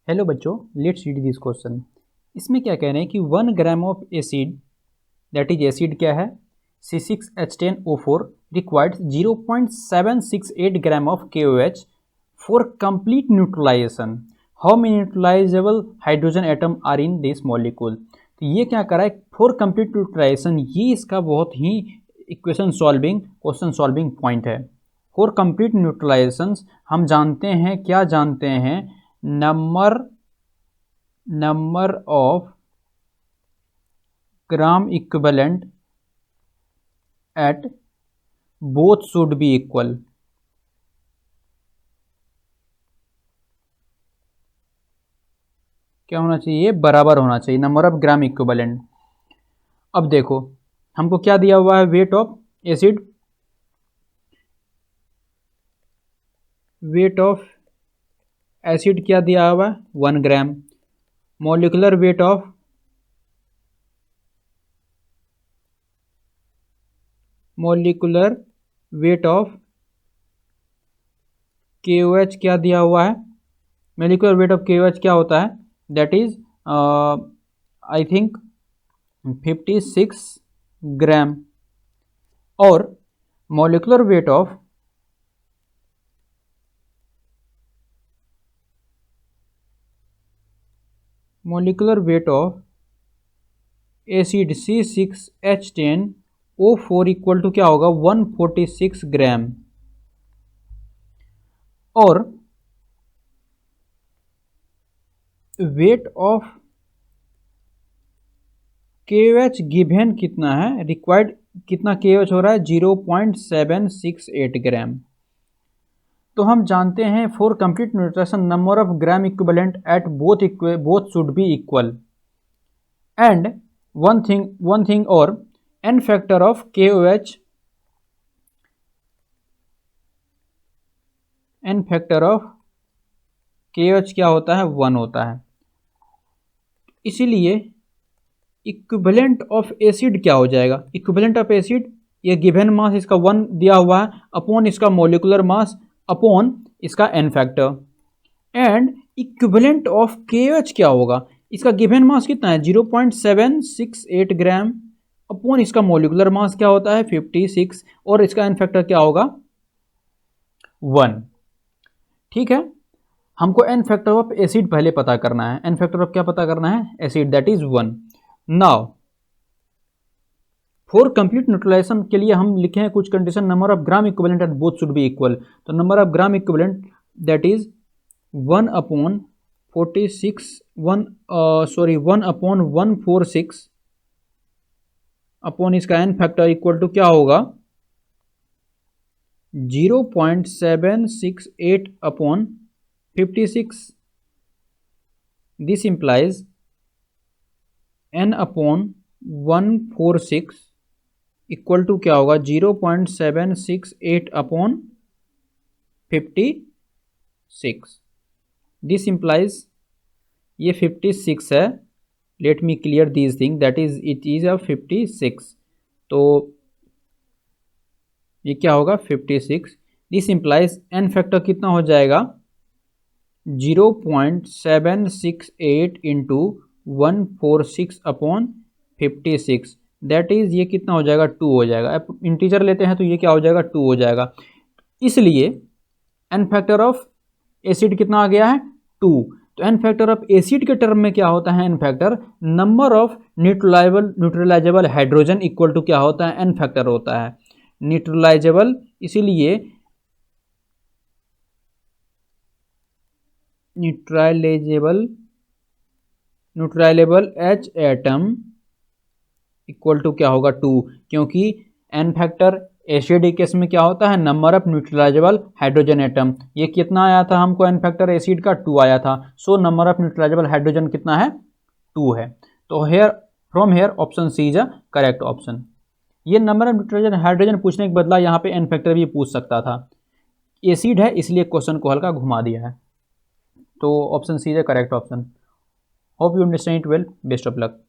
Hello बच्चों, let's read this question. इसमें क्या कह रहे हैं कि 1 gram of acid, that is acid क्या है C6H10O4 required 0.768 gram of KOH for complete neutralization. How many neutralizable hydrogen atom are in this molecule. तो ये क्या कर रहा है, फॉर कंप्लीट न्यूट्रलाइजेशन, ये इसका बहुत ही क्वेश्चन सॉल्विंग पॉइंट है। फॉर कंप्लीट न्यूट्रलाइजेशन हम जानते हैं, क्या जानते हैं, number of gram equivalent at both should be equal। क्या होना चाहिए, बराबर होना चाहिए, नंबर ऑफ ग्राम इक्विवेलेंट। अब देखो हमको क्या दिया हुआ है, wait of acid, wait of acid क्या दिया हुआ है 1 ग्राम, मॉलिक्यूलर वेट ऑफ KOH क्या दिया हुआ है, मॉलिक्यूलर वेट ऑफ KOH क्या होता है, that is I think 56 gram, और molecular weight of acid C6H10O4 equal to क्या होगा 146 ग्राम, और वेट ऑफ KOH गिवन कितना है, रिक्वायर्ड कितना KOH हो रहा है 0.768 ग्राम। तो हम जानते हैं for complete nutrition number of gram equivalent at both should be equal, and one thing और n factor of KOH, n factor of KOH क्या होता है 1 होता है। इसीलिए इक्विवेलेंट ऑफ एसिड क्या हो जाएगा, इक्विवेलेंट ऑफ एसिड, ये गिवन मास इसका 1 दिया हुआ है अपॉन इसका मॉलिक्यूलर मास अपॉन इसका n factor, and equivalent of KOH क्या होगा, इसका गिवन मास कितना है 0.768 ग्राम अपॉन इसका मॉलिक्यूलर मास क्या होता है 56, और इसका n फैक्टर क्या होगा 1। ठीक है, हमको n फैक्टर ऑफ एसिड पहले पता करना है, n फैक्टर ऑफ क्या पता करना है, acid, that is 1। Now for complete neutralization के लिए हम लिखे हैं कुछ condition, number of gram equivalent at both should be equal. तो number of gram equivalent that is 1 upon 146 upon इसका n फैक्टर इक्वल टू क्या होगा 0.768 upon 56। This implies n upon 146 equal to क्या होगा 0.768 अपॉन 56। दिस इंप्लाइज ये 56 है, let me clear this thing, that is it is a 56, तो ये क्या होगा 56। दिस इंप्लाइज n फैक्टर कितना हो जाएगा 0.768 इंटू 146 अपॉन 56, दैट इज ये कितना हो जाएगा 2 हो जाएगा। अब इंटीजर लेते हैं तो ये क्या हो जाएगा 2 हो जाएगा। इसलिए n फैक्टर ऑफ एसिड कितना आ गया है 2। तो n फैक्टर ऑफ एसिड के टर्म में क्या होता है, n factor number of न्यूट्रलाइजेबल hydrogen equal to क्या होता है, n फैक्टर होता है न्यूट्रलाइजेबल। इसीलिए neutralizable H atom equal to क्या होगा 2, क्योंकि n फैक्टर एसिड केस में क्या होता है नंबर ऑफ न्यूट्रलाइजेबल हाइड्रोजन एटम। ये कितना आया था हमको n फैक्टर एसिड का 2 आया था, सो नंबर ऑफ न्यूट्रलाइजेबल हाइड्रोजन कितना है 2 है। तो from here option C is a correct option. ये नंबर ऑफ न्यूट्रलाइजेबल हाइड्रोजन पूछने के बदला यहाँ पे n फैक्टर भी पूछ सकता था, एसिड है इसलिए क्वेश्चन को हल्का घुमा दिया है। तो option C is a correct option. Hope you understand it well, best of luck.